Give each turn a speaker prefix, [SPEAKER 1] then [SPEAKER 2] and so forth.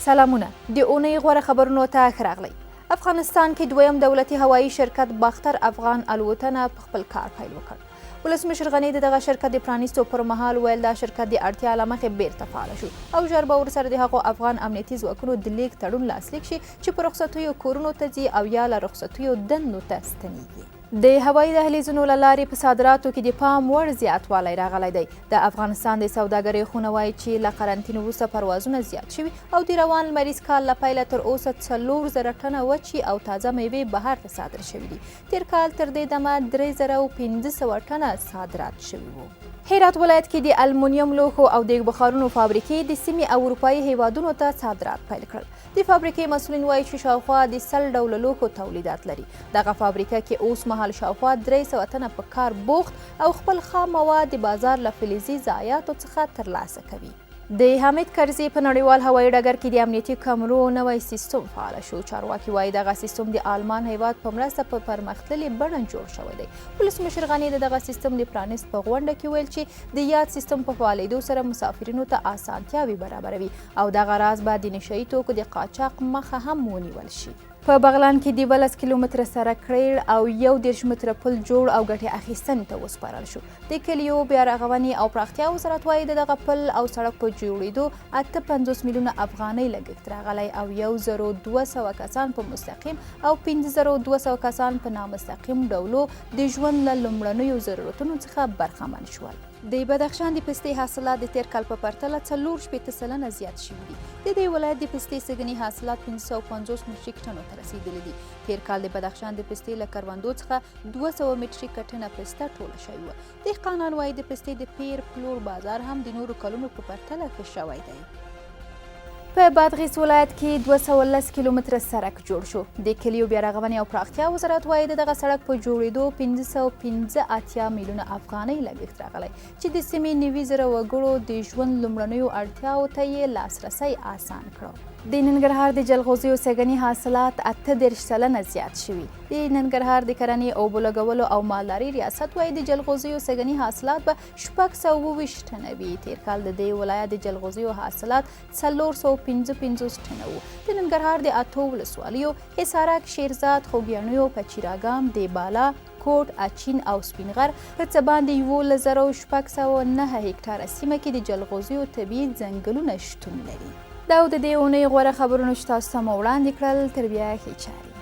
[SPEAKER 1] سلامونه د اونۍ غوره خبرونو ته ښه راغلی. افغانستان کې دویم دولتي هوایي شرکت باختر افغان الوتنه په خپل کار پیل وکړ. ولسمشر غني د دغه شرکت د پرانیستو پر مهال ویل دا شرکت د اړتیا له مخې بیرته فعاله شو او ژر به ورسره د هغو افغان امنیتي ځواکونو د لیږد تړون لاسلیک شي چې په رخصتیو کورونو ته ځي او یا له رخصتیو دندو ته ستنیږي. د هوایي دهلیزونو له لارې په صادراتو کې د پام وړ زیاتوالی راغلی دی. د افغانستان د سوداګرۍ خونه وایي چې له قرنطین وروسته پروازونه زیات شوي او د روان لمریز کال له پیله تر اوسه 4000 ټنه وچې او تازه میوې بهر ته صادر شوي دي. تیر کال تر دې دمه 3500 ټنه صادرات شوي وو. هرات ولایت کې د المونیم لوښو او دیګ بخارونو فابریکې د سیمې او اروپایي هیوادونو ته صادرات پیل کړل. د فابریکې مسؤلین وایي چې شاوخوا د 100 ډوله لوښو تولیدات لري. دغه فابریکه کې اوس مهال شاوخوا 300 تنه په کار بوخت او خپل خام مواد د بازار له فلزي ضایعاتو څخه ترلاسه کوي. د حامد کرزي په نړیوال هوایي ډګر کې د امنیتي کمرو نوی سیستم فعال شو. چارواکي وایي دغه سیستم د آلمان هیواد په مرسته په پرمختللې بڼه جوړ شوی دی. ولسمشر غني د دغه سیستم د پرانیست په غونډه کې ویل چې د یاد سیستم په فعالېدو سره مسافرینو ته اسانتیاوې برابروي او دغه راز به د نشه یي توکو د قاچاق مخه هم ونیول شي. په بغلان کې د 12 کیلومتره سړک کړیړ او 11 متره پل جوړ او ګټې اخیستنې ته وسپارل شو. د کلیو بیا رغونې او پراختیا وزارت وایي دغه پل او سړک په جوړېدو 58 میلیونه افغانۍ لګښت راغلی او 1200 کسان په مستقیم او 5200 کسان په نامستقیم ډولو د ژوند له لومړنیو ضرورتونو څخه برخمن شول. د بدخشان د پستې حاصلات د تیر کال په پرتله 40 سلنه زیات شوي دي. د دې ولایت د پستې سږني حاصلات 550 متریک ټنو ته رسیدلي دي. تیر کال د بدخشان د پستې له کروندو څخه 200 متریک ټنه پسته ټوله شوې وه. دهقانان وایي د پستې د پیر پلور بازار هم د نورو کلونو په پرتله ښه شوی دی. په بادغیس ولایت کې 210 کیلومتره سړک جوړ شو. د کلیو بیا رغونې او پراختیا وزارت وایي دغه سړک په جوړېدو 585 میلیونه افغانۍ لګښت راغلی چې د سیمې 90,000 وګړو د ژوند لومړنیو اړتیاوو ته یې لاسرسی اسان کړو. د ننګرهار د جلغوزیو سږني حاصلات 38 سلنه زیات شوي. د ننګرهار د کرنې اوبو لګولو او مالدارۍ ریاست وایي د جلغوزیو سږني حاصلات به 625 ټنه وي. تیر کال د دې ولایت د جلغوزیو حاصلات 455 ټنه وو. د ننګرهار د اته ولسوالیو حصارک، شیرزاد، خوږیاڼیو، پچیراګام، دیبالا، کوټ، اچین او سپینغر په څه باندې 11609 هکټاره سیمه کې د جلغوزیو طبیعي ځنګلونه شتون لري. دا د دې اونۍ غوره خبرونه چې تاسو ته مو وړاندې کړل. تر بیا ښې چارې.